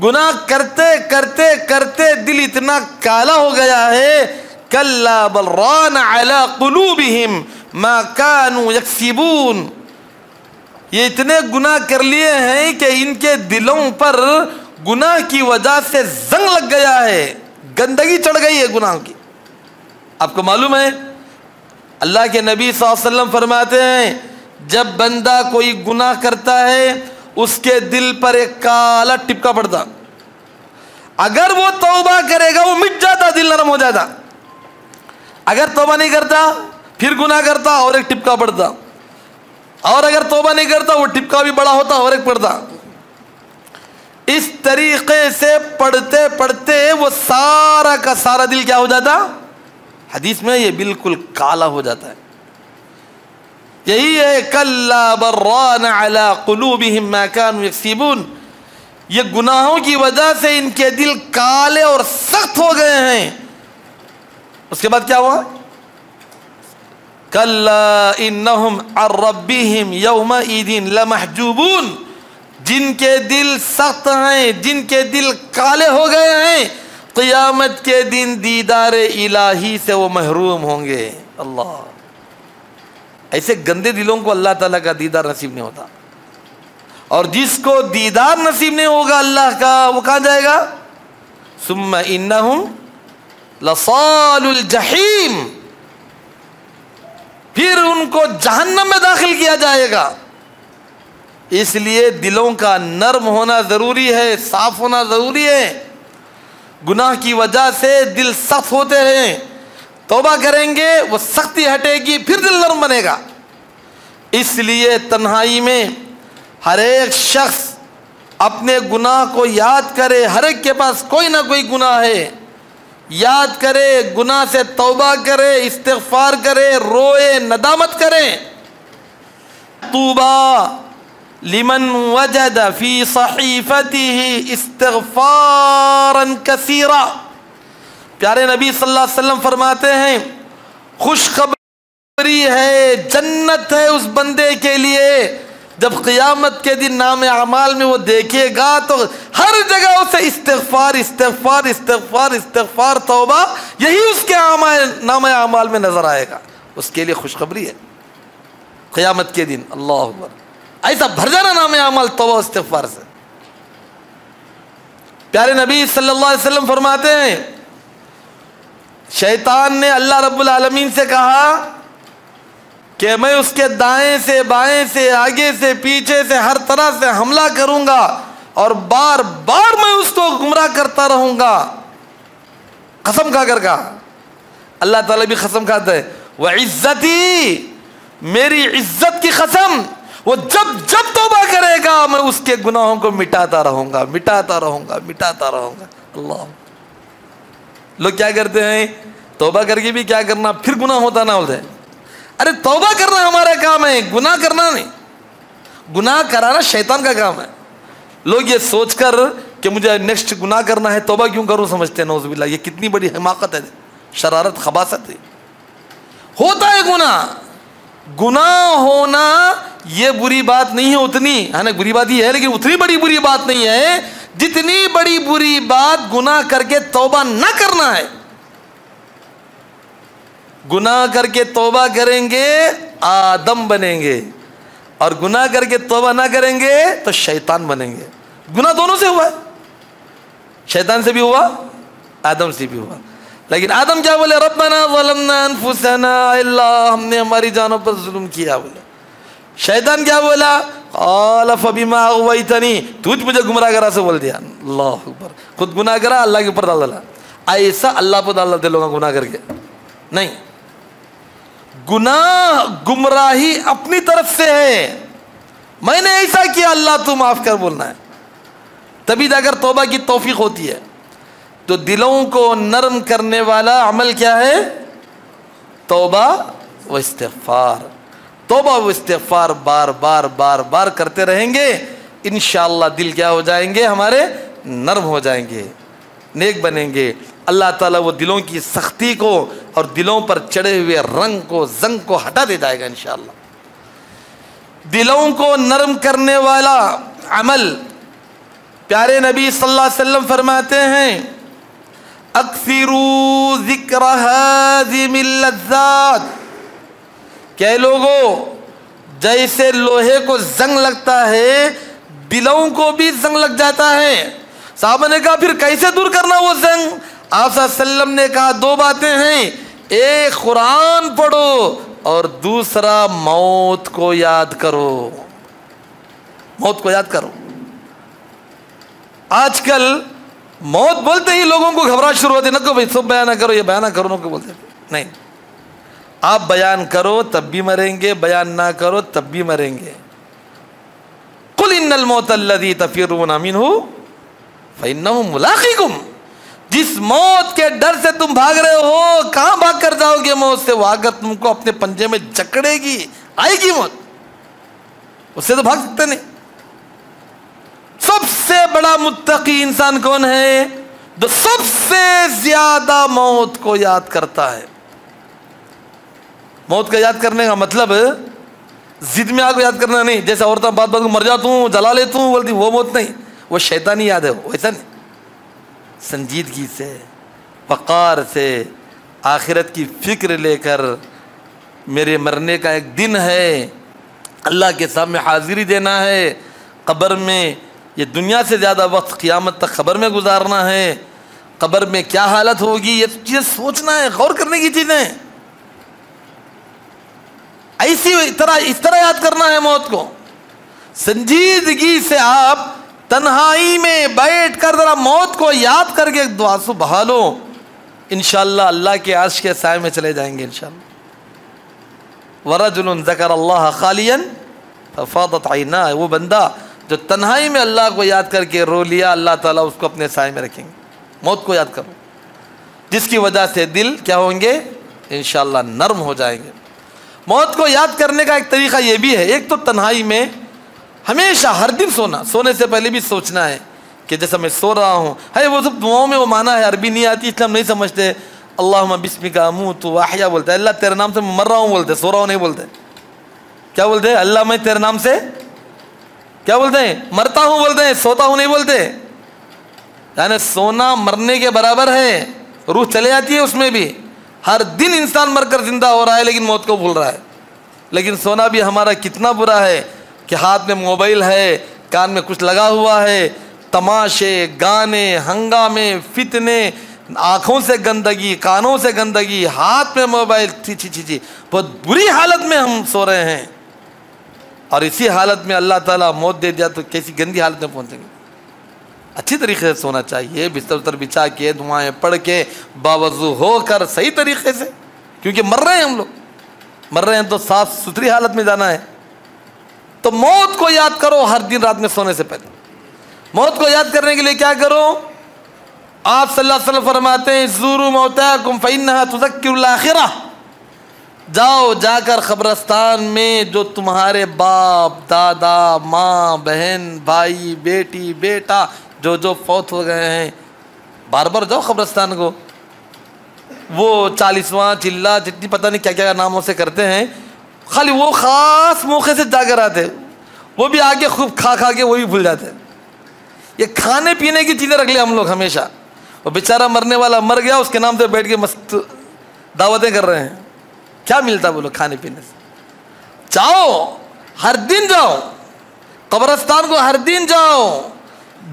گناہ کرتے کرتے کرتے دل اتنا کالا ہو گیا ہے. کلا بل ران علی قلوبہم ما کانوا یکسبون. یہ اتنے گناہ کر لیے ہیں کہ ان کے دلوں پر گناہ کی وجہ سے زنگ لگ گیا ہے, گندگی چڑھ گئی ہے گناہ کی. آپ کو معلوم ہے اللہ کے نبی صلی اللہ علیہ وسلم فرماتے ہیں جب بندہ کوئی گناہ کرتا ہے اس کے دل پر ایک کالا ٹپکا پڑتا, اگر وہ توبہ کرے گا وہ مٹ جاتا, دل نرم ہو جاتا. اگر توبہ نہیں کرتا پھر گناہ کرتا اور ایک ٹپکا پڑتا, اور اگر توبہ نہیں کرتا وہ ٹپکا بھی بڑا ہوتا اور ایک پڑتا. اس طریقے سے پڑھتے پڑھتے وہ سارا کا سارا دل کیا ہو جاتا, حدیث میں یہ بالکل کالا ہو جاتا ہے. یہی ہے کلا بران علی قلوبہم ما کانوا یکسبون. یہ گناہوں کی وجہ سے ان کے دل کالے اور سخت ہو گئے ہیں. اس کے بعد کیا ہوا, کلا انہم عن ربہم یومئذ لمحجوبون. جن کے دل سخت ہیں, جن کے دل کالے ہو گئے ہیں, قیامت کے دن دیدار الہی سے وہ محروم ہوں گے. اللہ, ایسے گندے دلوں کو اللہ تعالیٰ کا دیدار نصیب نہیں ہوتا, اور جس کو دیدار نصیب نہیں ہوگا اللہ کا وہ کہاں جائے گا, ثم انہم لصال الجحیم. پھر ان کو جہنم میں داخل کیا جائے گا. اس لیے دلوں کا نرم ہونا ضروری ہے, صاف ہونا ضروری ہے. گناہ کی وجہ سے دل سخت ہوتے ہیں, توبہ کریں گے وہ سختی ہٹے گی, پھر دل نرم بنے گا. اس لیے تنہائی میں ہر ایک شخص اپنے گناہ کو یاد کرے. ہر ایک کے پاس کوئی نہ کوئی گناہ ہے, یاد کرے, گناہ سے توبہ کرے, استغفار کرے, روئے, ندامت کرے. طوبی لمن وجد فی صحیفته استغفارا کثیرا. پیارے نبی صلی اللہ علیہ وسلم فرماتے ہیں خوشخبری ہے, جنت ہے اس بندے کے لیے جب قیامت کے دن نام اعمال میں وہ دیکھے گا تو ہر جگہ اسے استغفار استغفار استغفار استغفار توبہ یہی اس کے نام اعمال میں نظر آئے گا. اس کے لیے خوشخبری ہے قیامت کے دن. اللہ اکبر, ایسا بھر جانا نام اعمال توبہ استغفار سے. پیارے نبی صلی اللہ علیہ وسلم فرماتے ہیں شیطان نے اللہ رب العالمین سے کہا کہ میں اس کے دائیں سے بائیں سے آگے سے پیچھے سے ہر طرح سے حملہ کروں گا اور بار بار میں اس کو گمراہ کرتا رہوں گا. قسم کھا کر کہا, اللہ تعالیٰ بھی قسم کھاتا ہے وعزتی, میری عزت کی قسم, وہ جب جب توبہ کرے گا میں اس کے گناہوں کو مٹاتا رہوں گا, مٹاتا رہوں گا, مٹاتا رہوں گا. اللہ, لوگ کیا کرتے ہیں توبہ کر کے بھی کیا کرنا, پھر گناہ ہوتا نہ ہوتا ہے. ارے توبہ کرنا ہمارا کام ہے, گناہ کرنا نہیں. گناہ کرانا شیطان کا کام ہے. لوگ یہ سوچ کر کہ مجھے نیکسٹ گناہ کرنا ہے توبہ کیوں کروں سمجھتے ہیں. نعوذ باللہ, یہ کتنی بڑی حماقت ہے, شرارت, خباثت ہے. ہوتا ہے گناہ, گناہ ہونا یہ بری بات نہیں ہے اتنی, ہے نا, بری بات یہ ہے لیکن اتنی بڑی بری بات نہیں ہے جتنی بڑی بری بات گناہ کر کے توبہ نہ کرنا ہے. گناہ کر کے توبہ کریں گے آدم بنیں گے, اور گناہ کر کے توبہ نہ کریں گے تو شیطان بنیں گے. گناہ دونوں سے ہوا ہے, شیطان سے بھی ہوا, آدم سے بھی ہوا. لیکن آدم کیا بولے, ربنا ظلمنا انفسنا, اللہ ہم نے ہماری جانوں پر ظلم کیا بولے. شیطان کیا بولا, قال فبما اغویتنی, تجھ مجھے گمراہ کرا سے بول دیا. اللہ اکبر, خود گناہ کرا اللہ کے اوپر ڈال ڈالا. ایسا اللہ پر ڈال ڈالتے لوگوں گناہ کر کے نہیں. گناہ گمراہی اپنی طرف سے ہے, میں نے ایسا کیا اللہ تو معاف کر بولنا ہے, تبھی جا کر توبہ کی توفیق ہوتی ہے. تو دلوں کو نرم کرنے والا عمل کیا ہے, توبہ و استغفار. توبہ و استغفار بار بار بار بار کرتے رہیں گے, انشاءاللہ دل کیا ہو جائیں گے, ہمارے نرم ہو جائیں گے, نیک بنیں گے. اللہ تعالیٰ وہ دلوں کی سختی کو اور دلوں پر چڑھے ہوئے رنگ کو, زنگ کو ہٹا دے جائے گا انشاءاللہ. دلوں کو نرم کرنے والا عمل. پیارے نبی صلی اللہ علیہ وسلم فرماتے ہیں اکثروا ذکر ہاضم اللذات، کہ لوگوں جیسے لوہے کو زنگ لگتا ہے دلوں کو بھی زنگ لگ جاتا ہے. صحابہ نے کہا پھر کیسے دور کرنا وہ زنگ؟ آپ صلی اللہ علیہ وسلم نے کہا دو باتیں ہیں، ایک قرآن پڑھو اور دوسرا موت کو یاد کرو. موت کو یاد کرو. آج کل موت بولتے ہی لوگوں کو گھبراہٹ شروع ہوتی ہے، نہ کہ بھائی سب بیان نہ کرو، یہ بیان نہ کرو، نہ کہ بولتے نہیں. آپ بیان کرو تب بھی مریں گے، بیان نہ کرو تب بھی مریں گے. قل ان الموت الذی تفرون منہ فانہ ملاقیکم، جس موت کے ڈر سے تم بھاگ رہے ہو کہاں بھاگ کر جاؤ گے موت سے؟ وہ اگر تم کو اپنے پنجے میں جکڑے گی آئے گی موت، اس سے تو بھاگ سکتے نہیں. سب سے بڑا متقی انسان کون ہے؟ جو سب سے زیادہ موت کو یاد کرتا ہے. موت کو یاد کرنے کا مطلب ضد میں آ کو یاد کرنا نہیں، جیسے عورتیں بات بات کو مر جاتا ہوں جلا لیتا ہوں بولتی، وہ موت نہیں، وہ شیطانی یاد ہے، ویسا نہیں. سنجیدگی سے، وقار سے، آخرت کی فکر لے کر، میرے مرنے کا ایک دن ہے، اللہ کے سامنے حاضری دینا ہے، قبر میں یہ دنیا سے زیادہ وقت قیامت تک قبر میں گزارنا ہے، قبر میں کیا حالت ہوگی یہ چیز سوچنا ہے، غور کرنے کی چیزیں. اس طرح یاد کرنا ہے موت کو. سنجیدگی سے آپ تنہائی میں بیٹھ کر ذرا موت کو یاد کر کے ایک دو آنسو بہا لو، انشاءاللہ اللہ کے عرش کے سائے میں چلے جائیں گے انشاءاللہ. وَرَجُلٌ ذَكَرَ اللَّهَ خَالِيًا فَفَاضَتْ عَيْنَاهُ، وہ بندہ جو تنہائی میں اللہ کو یاد کر کے رو لیا، اللہ تعالیٰ اس کو اپنے سائے میں رکھیں گے. موت کو یاد کرو، جس کی وجہ سے دل کیا ہوں گے؟ انشاءاللہ نرم ہو جائیں گے. موت کو یاد کرنے کا ایک طریقہ یہ بھی ہے، ایک تو تنہائی میں ہمیشہ ہر دن سونے سے پہلے بھی سوچنا ہے کہ جیسا میں سو رہا ہوں، ہے وہ سب دعاؤں میں وہ مانا ہے، عربی نہیں آتی اس لیے ہم نہیں سمجھتے. اللہم بسمک اموت واحیا بولتے ہیں، اللہ تیرے نام سے مر رہا ہوں بولتے، سو رہا ہوں نہیں بولتے. کیا بولتے ہیں؟ اللہ میں تیرے نام سے کیا بولتے ہیں؟ مرتا ہوں بولتے ہیں، سوتا ہوں نہیں بولتے. یعنی سونا مرنے کے برابر ہے، روح چلے جاتی ہے اس میں بھی. ہر دن انسان مر کر زندہ ہو رہا ہے لیکن موت کو بھول رہا ہے. لیکن سونا بھی ہمارا کتنا برا ہے کہ ہاتھ میں موبائل ہے، کان میں کچھ لگا ہوا ہے، تماشے، گانے، ہنگامے، فتنے، آنکھوں سے گندگی، کانوں سے گندگی، ہاتھ میں موبائل، چھی بہت بری حالت میں ہم سو رہے ہیں. اور اسی حالت میں اللہ تعالیٰ موت دے دیا تو کیسی گندی حالت میں پہنچیں گے. اچھی طریقے سے سونا چاہیے، بستر بچھا کے، دعائیں پڑھ کے، باوضو ہو کر، صحیح طریقے سے، کیونکہ مر رہے ہیں ہم لوگ، مر رہے ہیں تو صاف ستھری حالت میں جانا ہے. تو موت کو یاد کرو ہر دن رات میں سونے سے پہلے. موت کو یاد کرنے کے لیے کیا کرو؟ آپ صلی اللہ علیہ وسلم فرماتے ہیں زوروا موتاکم فإنها تذکر الآخرہ، جاؤ جا کر قبرستان میں جو تمہارے باپ، دادا، ماں، بہن، بھائی، بیٹی، بیٹا جو فوت ہو گئے ہیں، بار بار جاؤ قبرستان کو. وہ 40واں چلہ جتنی پتہ نہیں کیا کیا ناموں سے کرتے ہیں، خالی وہ خاص موقع سے جا کر آتے، وہ بھی آگے خوب کھا کے وہ بھی بھول جاتے. یہ کھانے پینے کی چیزیں رکھ لیں ہم لوگ ہمیشہ. وہ بیچارہ مرنے والا مر گیا، اس کے نام سے بیٹھ کے مست دعوتیں کر رہے ہیں. کیا ملتا بولو کھانے پینے سے؟ جاؤ ہر دن، جاؤ قبرستان کو، ہر دن جاؤ،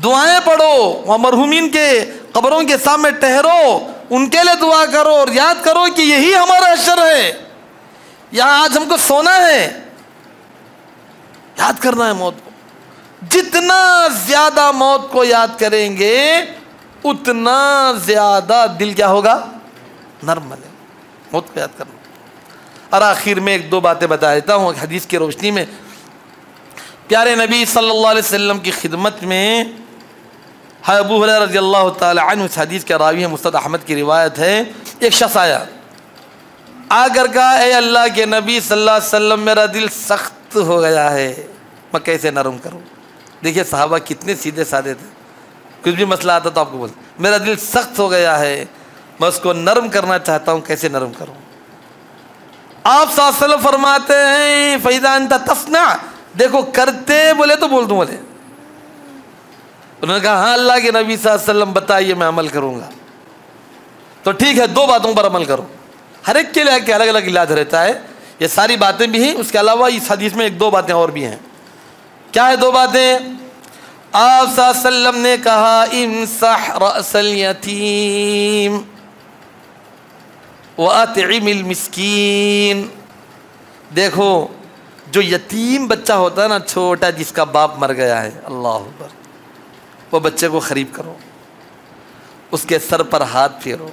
دعائیں پڑھو، وہاں مرحومین کے قبروں کے سامنے ٹہرو، ان کے لیے دعا کرو اور یاد کرو کہ یہی ہمارا حشر ہے، یہاں آج ہم کو سونا ہے. یاد کرنا ہے موت کو. جتنا زیادہ موت کو یاد کریں گے اتنا زیادہ دل کیا ہوگا؟ نرم بنے. موت کو یاد کرنا. اور آخر میں ایک دو باتیں بتا دیتا ہوں حدیث کی روشنی میں. پیارے نبی صلی اللہ علیہ وسلم کی خدمت میں ابو ہریرہ رضی اللہ تعالی عنہ، اس حدیث کے راوی ہیں، مسند احمد کی روایت ہے، ایک شخص آ کر کہا اے اللہ کے نبی صلی اللہ علیہ وسلم میرا دل سخت ہو گیا ہے، میں کیسے نرم کروں؟ دیکھیے صحابہ کتنے سیدھے سادے تھے، کچھ بھی مسئلہ آتا تو آپ کو بولتے میرا دل سخت ہو گیا ہے، میں اس کو نرم کرنا چاہتا ہوں، کیسے نرم کروں؟ آپ صلی اللہ علیہ وسلم فرماتے ہیں فَإِذَا أَنْتَ تَصْنَعْ دیکھو کرتے بولے تو بول دوں بولے. انہوں نے کہا ہاں اللہ کے نبی صلی اللہ علیہ وسلم بتائیے میں عمل کروں گا. تو ٹھیک ہے 2 باتوں پر عمل کرو. ہر ایک کے لیے الگ الگ علاج رہتا ہے. یہ ساری باتیں بھی ہیں, اس کے علاوہ اس حدیث میں 1-2 باتیں اور بھی ہیں. کیا ہے 2 باتیں؟ آپ صلی اللہ علیہ وسلم نے کہا امسح رأس الیتیم وَأَطْعِمِ الْمِسْكِينَ. دیکھو جو یتیم بچہ ہوتا ہے نا, چھوٹا, جس کا باپ مر گیا ہے, اللہ اکبر, وہ بچے کو قریب کرو, اس کے سر پر ہاتھ پھیرو,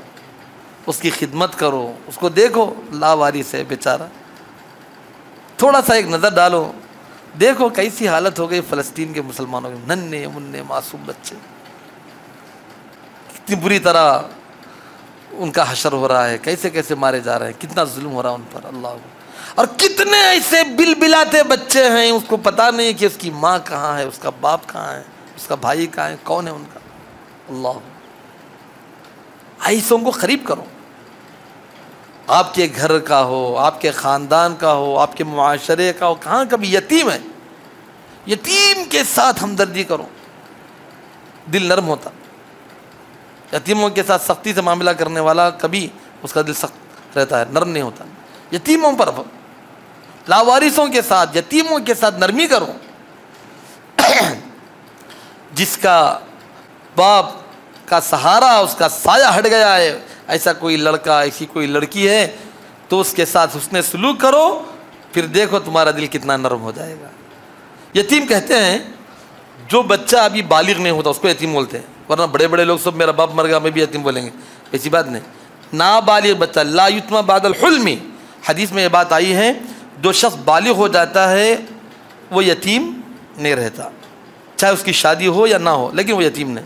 اس کی خدمت کرو, اس کو دیکھو لاوارث ہے بیچارہ, تھوڑا سا ایک نظر ڈالو, دیکھو کیسی حالت ہو گئی فلسطین کے مسلمانوں کے, ننھے منھے معصوم بچے, کتنی بری طرح ان کا حشر ہو رہا ہے, کیسے کیسے مارے جا رہے ہیں, کتنا ظلم ہو رہا ہے ان پر, اللہ. اور کتنے ایسے بل بلاتے بچے ہیں, اس کو پتہ نہیں کہ اس کی ماں کہاں ہے, اس کا باپ کہاں ہے, اس کا بھائی کہاں ہے, کون ہے ان کا, اللہ. ایسوں کو قریب کرو. آپ کے گھر کا ہو, آپ کے خاندان کا ہو, آپ کے معاشرے کا ہو, کہاں کبھی یتیم ہے, یتیم کے ساتھ ہمدردی کرو, دل نرم ہوتا. یتیموں کے ساتھ سختی سے معاملہ کرنے والا کبھی اس کا دل سخت رہتا ہے, نرم نہیں ہوتا. یتیموں پر, لاوارثوں کے ساتھ, یتیموں کے ساتھ نرمی کرو. جس کا باپ کا سہارا, اس کا سایہ ہٹ گیا ہے, ایسا کوئی لڑکا, ایسی کوئی لڑکی ہے, تو اس کے ساتھ حسن سلوک کرو, پھر دیکھو تمہارا دل کتنا نرم ہو جائے گا. یتیم کہتے ہیں جو بچہ ابھی بالغ نہیں ہوتا اس کو یتیم بولتے ہیں, ورنہ بڑے بڑے لوگ سب میرا باپ مر گیا میں بھی یتیم بولیں گے, ایسی بات نہیں. نابالغ بچہ, لا یتم بعد الحلم, حدیث میں یہ بات آئی ہے, جو شخص بالغ ہو جاتا ہے وہ یتیم نہیں رہتا, چاہے اس کی شادی ہو یا نہ ہو, لیکن وہ یتیم نہیں.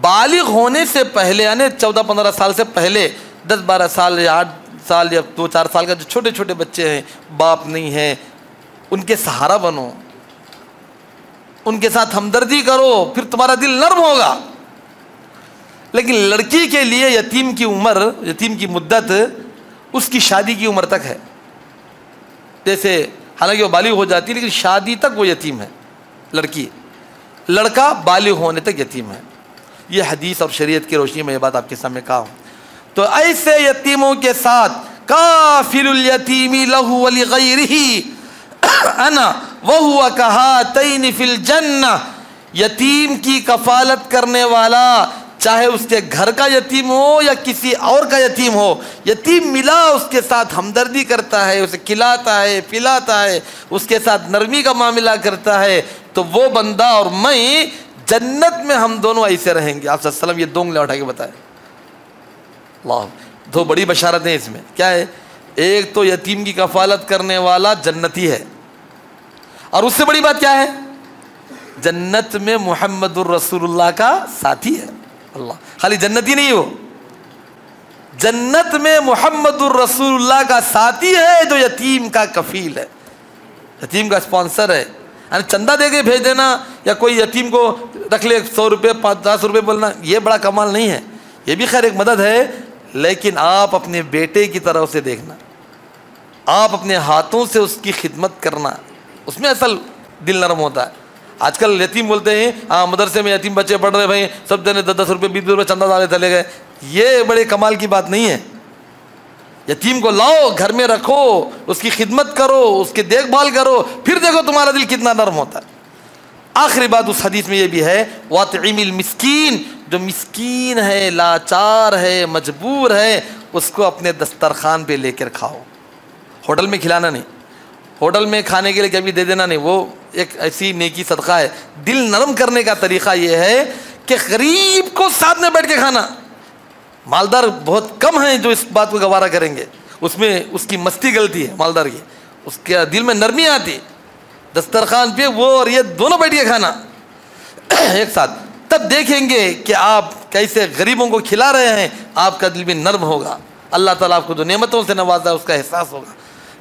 بالغ ہونے سے پہلے, یعنی 14-15 سال سے پہلے, 10-12 سال یا 8 سال یا 2-4 سال کا جو چھوٹے چھوٹے بچے ہیں, باپ نہیں ہے, ان کے سہارا بنو, ان کے ساتھ ہمدردی کرو, پھر تمہارا دل نرم ہوگا. لیکن لڑکی کے لیے یتیم کی عمر, یتیم کی مدت اس کی شادی کی عمر تک ہے. جیسے حالانکہ وہ بالغ ہو جاتی ہے لیکن شادی تک وہ یتیم ہے لڑکی, لڑکا بالغ ہونے تک یتیم ہے. یہ حدیث اور شریعت کی روشنی میں یہ بات آپ کے سامنے کہا ہوں. تو ایسے یتیموں کے ساتھ, کافل الیتیم لہ ولغیرہ انا وہو کہاتین فی الجنہ. یتیم کی کفالت کرنے والا, چاہے اس کے گھر کا یتیم ہو یا کسی اور کا یتیم ہو, یتیم ملا اس کے ساتھ ہمدردی کرتا ہے, اسے کھلاتا ہے, پلاتا ہے, اس کے ساتھ نرمی کا معاملہ کرتا ہے, تو وہ بندہ اور میں جنت میں ہم دونوں ایسے رہیں گے. آپ صلی اللہ علیہ وسلم یہ 2 انگلیاں اٹھا کے بتائے. اللہ, 2 بڑی بشارتیں اس میں. کیا ہے؟ ایک تو یتیم کی کفالت کرنے والا جنتی ہے, اور اس سے بڑی بات کیا ہے؟ جنت میں محمد الرسول اللہ کا ساتھی ہے. اللہ, خالی جنتی نہیں, ہو جنت میں محمد الرسول اللہ کا ساتھی ہے جو یتیم کا کفیل ہے, یتیم کا اسپانسر ہے. یعنی چندہ دے کے بھیج دینا یا کوئی یتیم کو رکھ لے 100 روپے 50 روپے بولنا, یہ بڑا کمال نہیں ہے. یہ بھی خیر ایک مدد ہے, لیکن آپ اپنے بیٹے کی طرح اسے دیکھنا, آپ اپنے ہاتھوں سے اس کی خدمت کرنا, اس میں اصل دل نرم ہوتا ہے. آج کل یتیم بولتے ہیں, ہاں مدرسے میں یتیم بچے پڑھ رہے بھائی, سب جنے 10 روپے 20 روپے چندہ ڈالے چلے گئے. یہ بڑے کمال کی بات نہیں ہے. یتیم کو لاؤ, گھر میں رکھو, اس کی خدمت کرو, اس کی دیکھ بھال کرو, پھر دیکھو تمہارا دل کتنا نرم ہوتا ہے. آخری بات اس حدیث میں یہ بھی ہے, وَاطْعِمِ الْمِسْكِينَ, جو مسکین ہے, لاچار ہے, مجبور ہے, اس کو اپنے دسترخوان پہ لے کر کھاؤ. ہوٹل میں کھلانا نہیں, ہوٹل میں کھانے کے لیے کبھی دے دینا نہیں, وہ ایک ایسی نیکی صدقہ ہے. دل نرم کرنے کا طریقہ یہ ہے کہ غریب کو ساتھ میں بیٹھ کے کھانا. مالدار بہت کم ہیں جو اس بات کو گوارا کریں گے, اس میں اس کی مستی غلطی ہے مالدار کی, اس کے دل میں نرمی آتی. دسترخوان پہ وہ اور یہ دونوں بیٹھ کے کھانا ایک ساتھ, تب دیکھیں گے کہ آپ کیسے غریبوں کو کھلا رہے ہیں, آپ کا دل بھی نرم ہوگا, اللہ تعالیٰ آپ کو جو نعمتوں سے نوازا ہے اس کا احساس ہوگا.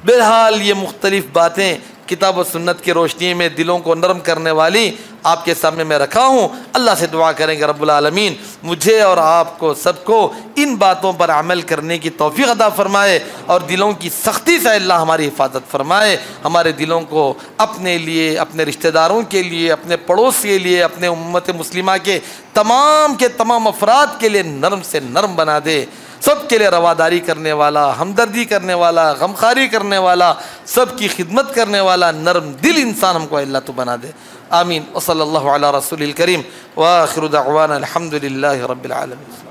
بہرحال یہ مختلف باتیں کتاب و سنت کی روشنی میں دلوں کو نرم کرنے والی آپ کے سامنے میں رکھا ہوں۔ اللہ سے دعا کریں کہ رب العالمین مجھے اور آپ کو سب کو ان باتوں پر عمل کرنے کی توفیق عطا فرمائے، اور دلوں کی سختی سے اللہ ہماری حفاظت فرمائے۔ ہمارے دلوں کو اپنے لیے، اپنے رشتہ داروں کے لیے، اپنے پڑوس کے لیے، اپنے امت مسلمہ کے تمام افراد کے لیے نرم سے نرم بنا دے، سب کے لیے رواداری کرنے والا، ہمدردی کرنے والا، غمخواری کرنے والا، سب کی خدمت کرنے والا نرم دل انسان ہم کو اللہ تو بنا دے۔ آمین۔ وصلی اللہ علی رسول الکریم وآخر دعوانا الحمد للہ رب العالمین۔